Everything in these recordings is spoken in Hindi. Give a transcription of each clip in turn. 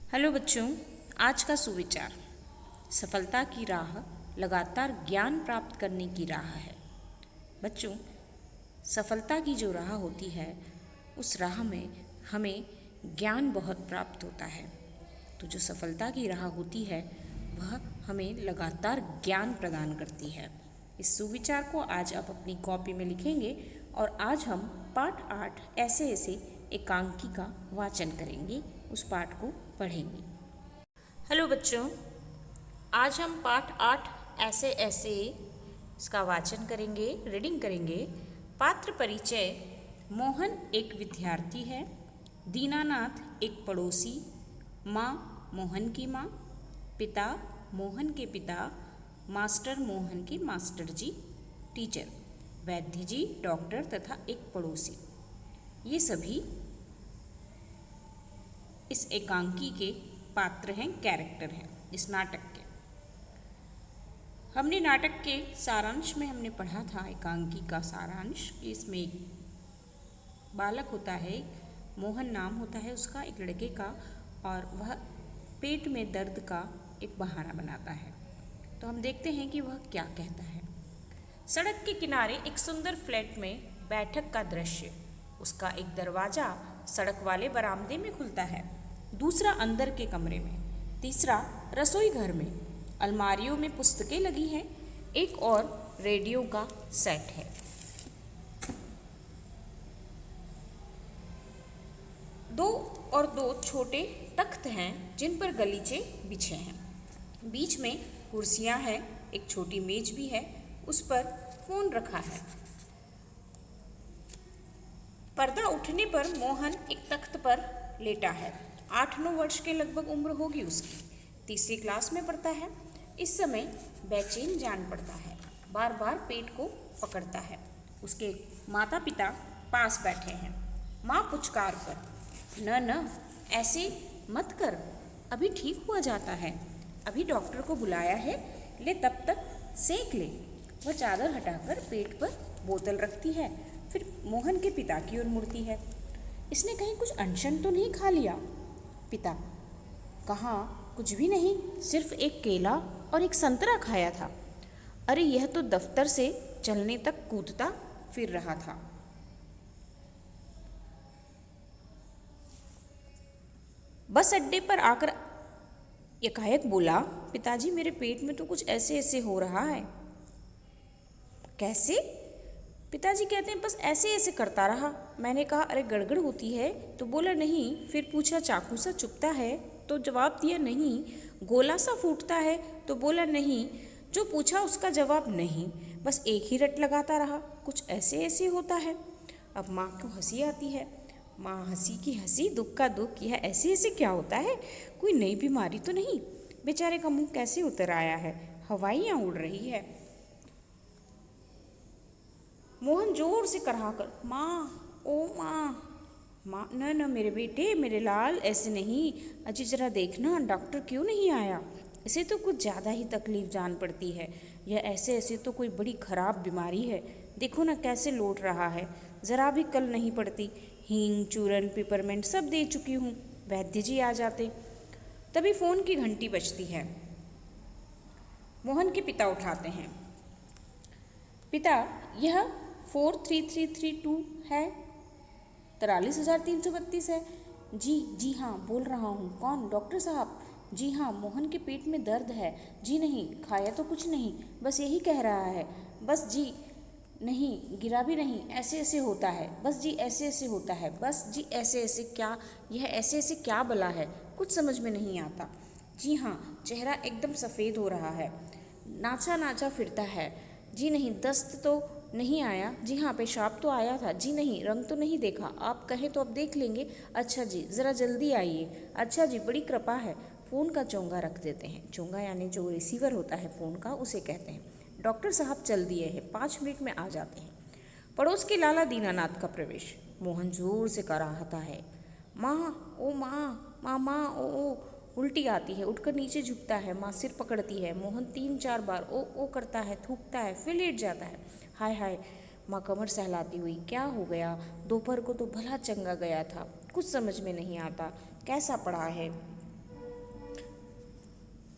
हेलो बच्चों, आज का सुविचार। सफलता की राह लगातार ज्ञान प्राप्त करने की राह है। बच्चों, सफलता की जो राह होती है उस राह में हमें ज्ञान बहुत प्राप्त होता है। तो जो सफलता की राह होती है वह हमें लगातार ज्ञान प्रदान करती है। इस सुविचार को आज आप अपनी कॉपी में लिखेंगे और आज हम पाठ 8 ऐसे ऐसे एकांकी का वाचन करेंगे, उस पाठ को पढ़ेंगे। हेलो बच्चों, आज हम पाठ 8 ऐसे ऐसे इसका वाचन करेंगे, रीडिंग करेंगे। पात्र परिचय। मोहन एक विद्यार्थी है। दीनानाथ एक पड़ोसी। माँ मोहन की माँ। पिता मोहन के पिता। मास्टर मोहन के मास्टर जी, टीचर। वैद्य जी डॉक्टर तथा एक पड़ोसी। ये सभी इस एकांकी के पात्र हैं, कैरेक्टर हैं इस नाटक के। हमने नाटक के सारांश में हमने पढ़ा था, एकांकी का सारांश, कि इसमें एक बालक होता है, मोहन नाम होता है उसका, एक लड़के का, और वह पेट में दर्द का एक बहाना बनाता है। तो हम देखते हैं कि वह क्या कहता है। सड़क के किनारे एक सुंदर फ्लैट में बैठक का दृश्य। उसका एक दरवाजा सड़क वाले बरामदे में खुलता है, दूसरा अंदर के कमरे में, तीसरा रसोई घर में। अलमारियों में पुस्तकें लगी हैं, एक और रेडियो का सेट है। दो छोटे तख्त हैं जिन पर गलीचे बिछे हैं। बीच में कुर्सियां हैं, एक छोटी मेज भी है, उस पर फोन रखा है। पर्दा उठने पर मोहन एक तख्त पर लेटा है। 8-9 वर्ष के लगभग उम्र होगी उसकी। तीसरी क्लास में पढ़ता है। इस समय बेचैन जान पड़ता है, बार बार पेट को पकड़ता है। उसके माता पिता पास बैठे हैं। माँ पुचकार कर, न ऐसे मत कर, अभी ठीक हुआ जाता है, अभी डॉक्टर को बुलाया है, ले तब तक सेक ले। वह चादर हटाकर पेट पर बोतल रखती है, फिर मोहन के पिता की ओर मुड़ती है। इसने कहीं कुछ अनशन तो नहीं खा लिया? पिता: कहाँ, कुछ भी नहीं, सिर्फ एक केला और एक संतरा खाया था। अरे यह तो दफ्तर से चलने तक कूदता फिर रहा था। बस अड्डे पर आकर एकाएक बोला, पिताजी मेरे पेट में तो कुछ ऐसे ऐसे हो रहा है। कैसे? पिताजी कहते हैं बस ऐसे ऐसे करता रहा। मैंने कहा अरे गड़गड़ होती है, तो बोला नहीं। फिर पूछा चाकू सा चुभता है, तो जवाब दिया नहीं। गोला सा फूटता है, तो बोला नहीं। जो पूछा उसका जवाब नहीं, बस एक ही रट लगाता रहा, कुछ ऐसे ऐसे होता है। अब माँ को हंसी आती है। माँ हंसी की हंसी, दुख का दुख, यह ऐसे ऐसे क्या होता है? कोई नई बीमारी तो नहीं? बेचारे का मुंह कैसे उतर आया है, हवाइयाँ उड़ रही है। मोहन जोर से कराह कर, माँ, ओ माँ, माँ, न मेरे बेटे, मेरे लाल, ऐसे नहीं, अजी जरा देखना डॉक्टर क्यों नहीं आया? इसे तो कुछ ज़्यादा ही तकलीफ जान पड़ती है। यह ऐसे ऐसे तो कोई बड़ी खराब बीमारी है। देखो ना कैसे लौट रहा है, ज़रा भी कल नहीं पड़ती। हींग, चूरन, पिपरमेंट सब दे चुकी हूँ, वैद्य जी आ जाते। तभी फ़ोन की घंटी बजती है। मोहन के पिता उठाते हैं। पिता, यह 43332 है, 43,332 है। जी हाँ, बोल रहा हूँ। कौन? डॉक्टर साहब? जी हाँ, मोहन के पेट में दर्द है। जी नहीं, खाया तो कुछ नहीं, बस यही कह रहा है। बस जी नहीं, गिरा भी नहीं, ऐसे ऐसे होता है, बस जी ऐसे ऐसे होता है, बस जी ऐसे ऐसे। क्या यह ऐसे ऐसे क्या बला है, कुछ समझ में नहीं आता। जी हाँ, चेहरा एकदम सफ़ेद हो रहा है, नाचा नाचा फिरता है। जी नहीं, दस्त तो नहीं आया। जी हाँ, पेशाब तो आया था। जी नहीं, रंग तो नहीं देखा। आप कहें तो अब देख लेंगे। अच्छा जी, ज़रा जल्दी आइए। अच्छा जी, बड़ी कृपा है। फ़ोन का चोंगा रख देते हैं। चोंगा यानी जो रिसीवर होता है फ़ोन का, उसे कहते हैं। डॉक्टर साहब चल दिए हैं, 5 मिनट में आ जाते हैं। पड़ोस के लाला दीनानाथ का प्रवेश। मोहन जोर से कराहता है, माँ, ओ माँ, माँ, ओ। उल्टी आती है, उठकर नीचे झुकता है। माँ सिर पकड़ती है। मोहन 3-4 बार ओ करता है, थूकता है, फिर लेट जाता है। हाय हाय, माँ कमर सहलाती हुई, क्या हो गया? दोपहर को तो भला चंगा गया था, कुछ समझ में नहीं आता, कैसा पड़ा है?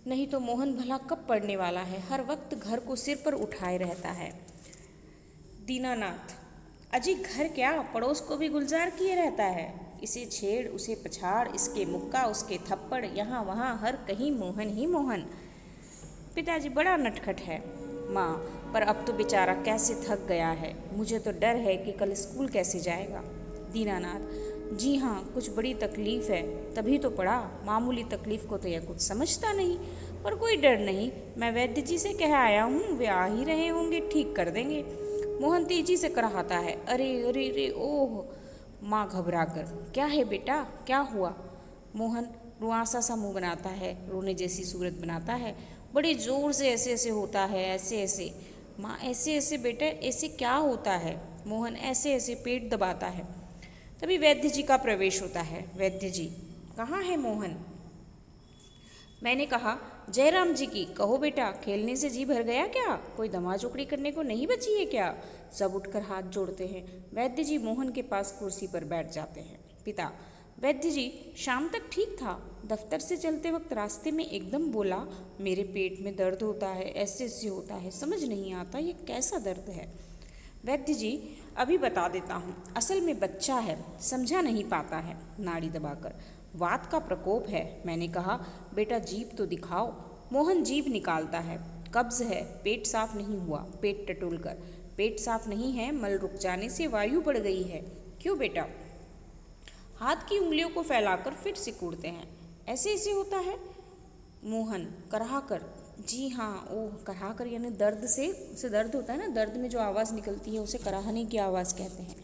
नहीं तो मोहन भला कब पढ़ने वाला है, हर वक्त घर को सिर पर उठाए रहता है। दीनानाथ, अजी घर क्या, पड़ोस को भी गुलजार किए रहता है। इसे छेड़ उसे पछाड़, इसके मुक्का उसके थप्पड़, यहाँ वहाँ हर कहीं मोहन ही मोहन। पिताजी बड़ा नटखट है। माँ, पर अब तो बेचारा कैसे थक गया है, मुझे तो डर है कि कल स्कूल कैसे जाएगा। दीनानाथ, जी हाँ, कुछ बड़ी तकलीफ़ है, तभी तो पढ़ा। मामूली तकलीफ़ को तो यह कुछ समझता नहीं, पर कोई डर नहीं, मैं वैद्य जी से कह आया हूँ, वे आ ही रहे होंगे, ठीक कर देंगे। मोहन तेजी से कराहता है, अरे अरे अरे ओह। माँ घबरा कर, क्या है बेटा, क्या हुआ। मोहन रुआसा सा मुँह बनाता है, रोने जैसी सूरत बनाता है, बड़े ज़ोर से ऐसे ऐसे होता है, ऐसे ऐसे। माँ, ऐसे ऐसे बेटा, ऐसे क्या होता है। मोहन ऐसे ऐसे पेट दबाता है। तभी वैद्य जी का प्रवेश होता है। वैद्य जी, कहाँ है मोहन। मैंने कहा, जयराम जी की, कहो बेटा, खेलने से जी भर गया क्या, कोई धमाचौकड़ी करने को नहीं बची है क्या। सब उठकर हाथ जोड़ते हैं। वैद्य जी मोहन के पास कुर्सी पर बैठ जाते हैं। पिता, वैद्य जी, शाम तक ठीक था, दफ्तर से चलते वक्त रास्ते में एकदम बोला, मेरे पेट में दर्द होता है, ऐसे ऐसे होता है, समझ नहीं आता ये कैसा दर्द है। वैद्य जी, अभी बता देता हूँ, असल में बच्चा है, समझा नहीं पाता है, नाड़ी दबाकर, वात का प्रकोप है। मैंने कहा, बेटा जीभ तो दिखाओ। मोहन जीभ निकालता है। कब्ज है, पेट साफ नहीं हुआ, पेट टटोल कर, पेट साफ नहीं है, मल रुक जाने से वायु बढ़ गई है। क्यों बेटा। हाथ की उंगलियों को फैलाकर फिर सिकुड़ते हैं। ऐसे ऐसे होता है। मोहन कराह कर, जी हाँ, ओह, कराह कर यानी दर्द से, उसे दर्द होता है ना, दर्द में जो आवाज़ निकलती है उसे कराहने की आवाज़ कहते हैं।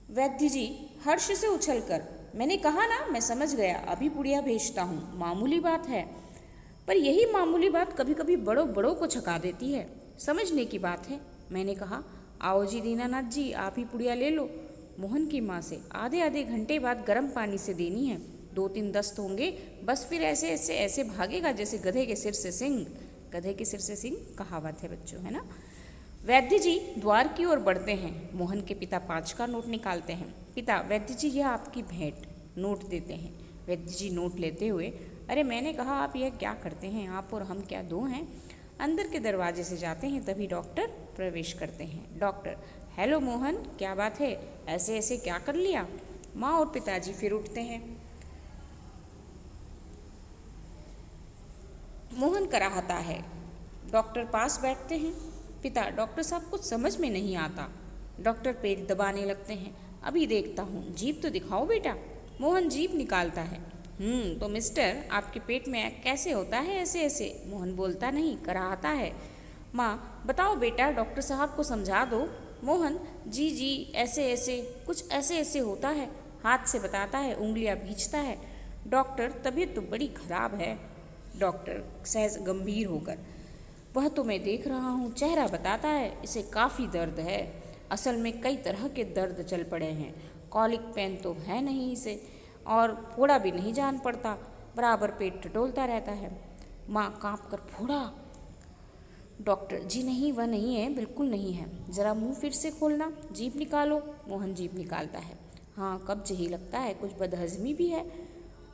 वैद्य जी हर्ष से उछल कर, मैंने कहा ना, मैं समझ गया, अभी पुड़िया भेजता हूँ, मामूली बात है। पर यही मामूली बात कभी कभी बड़ों बड़ों को छका देती है, समझने की बात है। मैंने कहा, आओ जी दीनानाथ जी, आप ही पुड़िया ले लो। मोहन की माँ से आधे आधे घंटे बाद गर्म पानी से देनी है, 2-3 दस्त होंगे, बस फिर ऐसे ऐसे ऐसे भागेगा जैसे गधे के सिर से सिंह। गधे के सिर से सिंह कहावत है बच्चों, है ना। वैद्य जी द्वार की ओर बढ़ते हैं। मोहन के पिता 5 का नोट निकालते हैं। पिता, वैद्य जी यह आपकी भेंट, नोट देते हैं। वैद्य जी नोट लेते हुए, अरे मैंने कहा आप यह क्या करते हैं, आप और हम क्या दो हैं। अंदर के दरवाजे से जाते हैं, तभी डॉक्टर प्रवेश करते हैं। डॉक्टर, हेलो मोहन, क्या बात है, ऐसे ऐसे क्या कर लिया। माँ और पिताजी फिर उठते हैं। मोहन कराहता है। डॉक्टर पास बैठते हैं। पिता, डॉक्टर साहब कुछ समझ में नहीं आता। डॉक्टर पेट दबाने लगते हैं। अभी देखता हूँ, जीभ तो दिखाओ बेटा। मोहन जीभ निकालता है। तो मिस्टर, आपके पेट में कैसे होता है ऐसे ऐसे। मोहन बोलता नहीं, कराहता है। माँ, बताओ बेटा, डॉक्टर साहब को समझा दो। मोहन, जी जी, ऐसे ऐसे, कुछ ऐसे ऐसे होता है। हाथ से बताता है, उंगलियां भींचता है। डॉक्टर, तबीयत तो बड़ी खराब है। डॉक्टर सहज गंभीर होकर, वह तो मैं देख रहा हूँ, चेहरा बताता है, इसे काफ़ी दर्द है। असल में कई तरह के दर्द चल पड़े हैं, कॉलिक पेन तो है नहीं इसे, और फोड़ा भी नहीं जान पड़ता, बराबर पेट टटोलता रहता है। माँ काँप कर, फोड़ा। डॉक्टर, जी नहीं, वह नहीं है, बिल्कुल नहीं है, ज़रा मुंह फिर से खोलना, जीभ निकालो। मोहन जीभ निकालता है। हाँ, कब्ज ही लगता है, कुछ बदहज़मी भी है।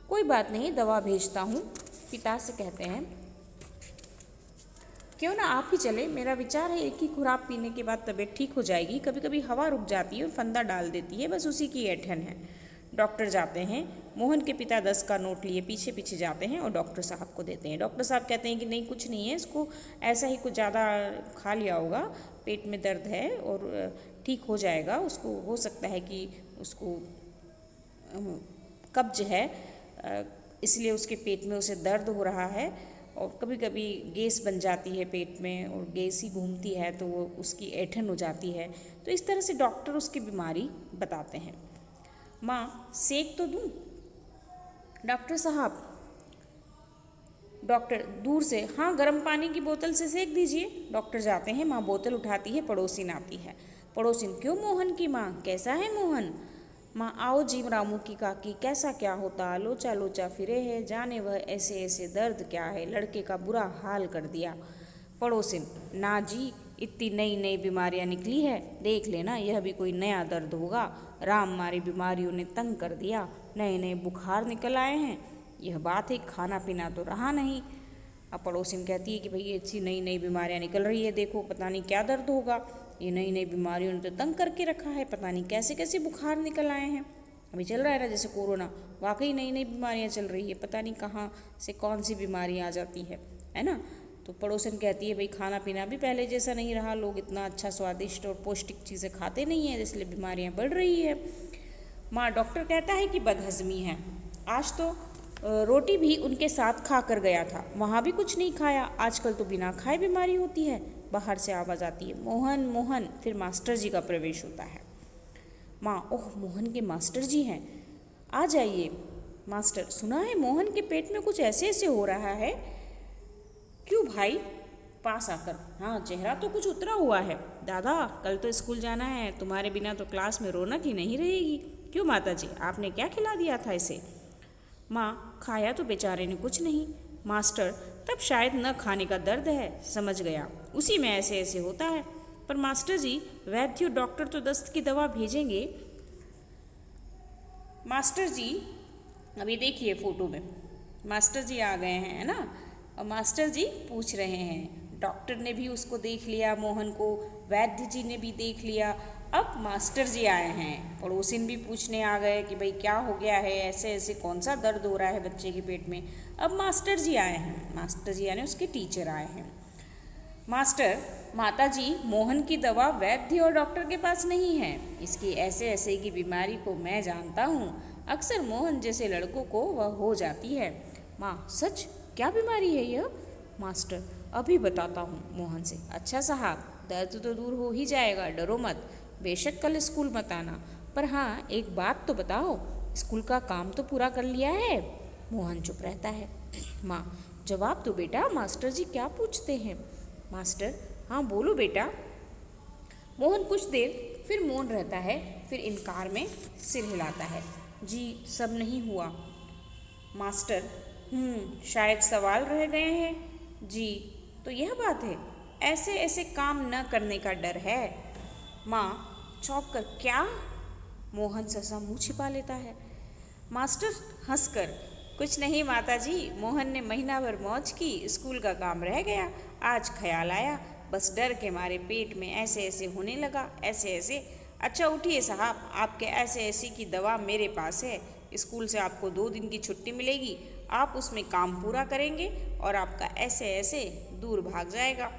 कोई बात नहीं, दवा भेजता हूँ। पिता से कहते हैं, क्यों ना आप ही चले, मेरा विचार है एक ही खुराक पीने के बाद तबीयत ठीक हो जाएगी, कभी कभी हवा रुक जाती है और फंदा डाल देती है, बस उसी की ऐंठन है। डॉक्टर जाते हैं। मोहन के पिता 10 का नोट लिए पीछे पीछे जाते हैं और डॉक्टर साहब को देते हैं। डॉक्टर साहब कहते हैं कि नहीं, कुछ नहीं है, इसको ऐसा ही कुछ ज़्यादा खा लिया होगा, पेट में दर्द है और ठीक हो जाएगा, उसको हो सकता है कि उसको कब्ज है, इसलिए उसके पेट में उसे दर्द हो रहा है, और कभी कभी गैस बन जाती है पेट में, और गैस ही घूमती है तो वो उसकी ऐंठन हो जाती है। तो इस तरह से डॉक्टर उसकी बीमारी बताते हैं। माँ, सेक तो दूँ। डॉक्टर साहब, डॉक्टर दूर से, हाँ, गर्म पानी की बोतल से सेक दीजिए। डॉक्टर जाते हैं। माँ बोतल उठाती है, पड़ोसिन आती है। पड़ोसिन, क्यों मोहन की माँ, कैसा है मोहन। माँ, आओ जी रामू की काकी, कैसा क्या होता, लोचा लोचा फिरे है, जाने वह ऐसे ऐसे दर्द क्या है, लड़के का बुरा हाल कर दिया। पड़ोसिन, ना जी, इतनी नई नई बीमारियां निकली है, देख लेना, यह भी कोई नया दर्द होगा, राम मारी बीमारियों ने तंग कर दिया, नए नए बुखार निकल आए हैं, यह बात है, खाना पीना तो रहा नहीं। अब पड़ोसिन कहती है कि भाई ये अच्छी नई नई बीमारियाँ निकल रही है, देखो पता नहीं क्या दर्द होगा, ये नई नई बीमारियों ने तो तंग करके रखा है, पता नहीं कैसे कैसे बुखार निकल आए हैं। अभी चल रहा है ना जैसे कोरोना, वाकई नई नई बीमारियाँ चल रही है, पता नहीं कहाँ से कौन सी बीमारी आ जाती है ना। तो पड़ोसन कहती है भाई खाना पीना भी पहले जैसा नहीं रहा, लोग इतना अच्छा स्वादिष्ट और पौष्टिक चीज़ें खाते नहीं हैं, इसलिए बीमारियाँ बढ़ रही है। माँ डॉक्टर कहता है कि बदहज़मी है, आज तो रोटी भी उनके साथ खा कर गया था, वहाँ भी कुछ नहीं खाया, आजकल तो बिना खाए बीमारी होती है। बाहर से आवाज़ आती है, मोहन मोहन, फिर मास्टर जी का प्रवेश होता है। माँ, ओह मोहन के मास्टर जी हैं, आ जाइए। मास्टर, सुना है मोहन के पेट में कुछ ऐसे ऐसे हो रहा है। क्यों भाई? पास आकर, हाँ चेहरा तो कुछ उतरा हुआ है। दादा कल तो स्कूल जाना है, तुम्हारे बिना तो क्लास में रौनक ही नहीं रहेगी। क्यों माता जी, आपने क्या खिला दिया था इसे? माँ, खाया तो बेचारे ने कुछ नहीं। मास्टर, तब शायद न खाने का दर्द है, समझ गया, उसी में ऐसे ऐसे होता है। पर मास्टर जी, वैद्य और डॉक्टर तो दस्त की दवा भेजेंगे। मास्टर जी, अभी देखिए फोटो में मास्टर जी आ गए हैं, है ना। और मास्टर जी पूछ रहे हैं, डॉक्टर ने भी उसको देख लिया मोहन को, वैद्य जी ने भी देख लिया, अब मास्टर जी आए हैं। पड़ोसिन भी पूछने आ गए कि भाई क्या हो गया है, ऐसे ऐसे कौन सा दर्द हो रहा है बच्चे के पेट में। अब मास्टर जी आए हैं, मास्टर जी यानी उसके टीचर आए हैं। मास्टर, माता जी, मोहन की दवा वैद्य और डॉक्टर के पास नहीं है, इसकी ऐसे ऐसे की बीमारी को मैं जानता हूँ, अक्सर मोहन जैसे लड़कों को वह हो जाती है। माँ, सच? क्या बीमारी है यह? मास्टर, अभी बताता हूँ मोहन से। अच्छा साहब, दर्द तो दूर हो ही जाएगा, डरो मत, बेशक कल स्कूल मत आना, पर हाँ एक बात तो बताओ, स्कूल का काम तो पूरा कर लिया है? मोहन चुप रहता है। माँ, जवाब दो बेटा, मास्टर जी क्या पूछते हैं? मास्टर, हाँ बोलो बेटा। मोहन कुछ देर फिर मौन रहता है, फिर इनकार में सिर हिलाता है। जी सब नहीं हुआ। मास्टर, शायद सवाल रह गए हैं। जी, तो यह बात है, ऐसे ऐसे काम न करने का डर है। माँ चौंक कर, क्या? मोहन सहसा मुँह छिपा लेता है। मास्टर हंसकर, कुछ नहीं माता जी, मोहन ने महीना भर मौज की, स्कूल का काम रह गया, आज ख्याल आया, बस डर के मारे पेट में ऐसे ऐसे होने लगा, ऐसे ऐसे। अच्छा उठिए साहब, आपके ऐसे ऐसे की दवा मेरे पास है, स्कूल से आपको 2 दिन की छुट्टी मिलेगी, आप उसमें काम पूरा करेंगे और आपका ऐसे ऐसे दूर भाग जाएगा।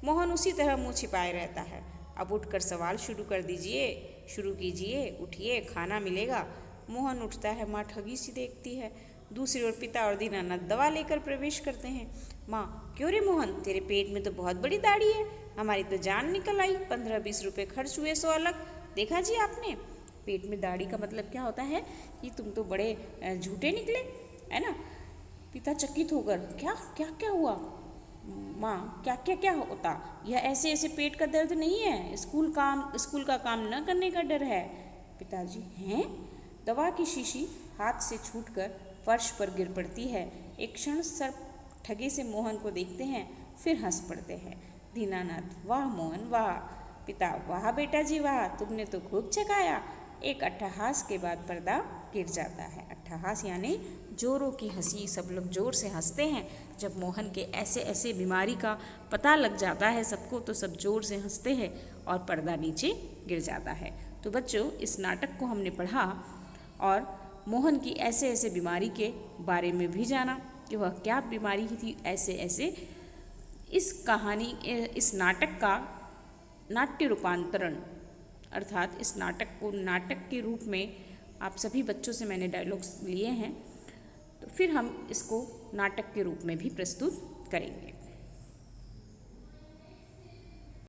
मोहन उसी तरह मुँह छिपाए रहता है। अब उठकर सवाल शुरू कर दीजिए, शुरू कीजिए, उठिए, खाना मिलेगा। मोहन उठता है, माँ ठगी सी देखती है। दूसरी ओर पिता और दीनानाथ दवा लेकर प्रवेश करते हैं। माँ, क्यों रे मोहन, तेरे पेट में तो बहुत बड़ी दाढ़ी है, हमारी तो जान निकल आई, 15-20 रुपये खर्च हुए, 100 अलग। देखा जी आपने, पेट में दाढ़ी का मतलब क्या होता है कि तुम तो बड़े झूठे निकले, है ना। पिता चकित होकर, क्या क्या क्या हुआ? माँ, क्या क्या क्या होता? यह ऐसे ऐसे पेट का दर्द नहीं है, स्कूल का काम न करने का डर है। पिताजी, हैं? दवा की शीशी हाथ से छूटकर फर्श पर गिर पड़ती है। एक क्षण सर ठगे से मोहन को देखते हैं, फिर हंस पड़ते हैं। दीनानाथ, वाह मोहन वाह। पिता, वाह बेटा जी वाह, तुमने तो खूब चकाया। एक अट्टहास के बाद पर्दा गिर जाता है। अट्टहास यानी जोरों की हंसी, सब लोग जोर से हंसते हैं। जब मोहन के ऐसे ऐसे बीमारी का पता लग जाता है सबको, तो सब जोर से हंसते हैं और पर्दा नीचे गिर जाता है। तो बच्चों, इस नाटक को हमने पढ़ा और मोहन की ऐसे ऐसे बीमारी के बारे में भी जाना कि वह क्या बीमारी थी ऐसे ऐसे। इस नाटक का नाट्य रूपांतरण, अर्थात इस नाटक को नाटक के रूप में आप सभी बच्चों से मैंने डायलॉग्स लिए हैं, तो फिर हम इसको नाटक के रूप में भी प्रस्तुत करेंगे।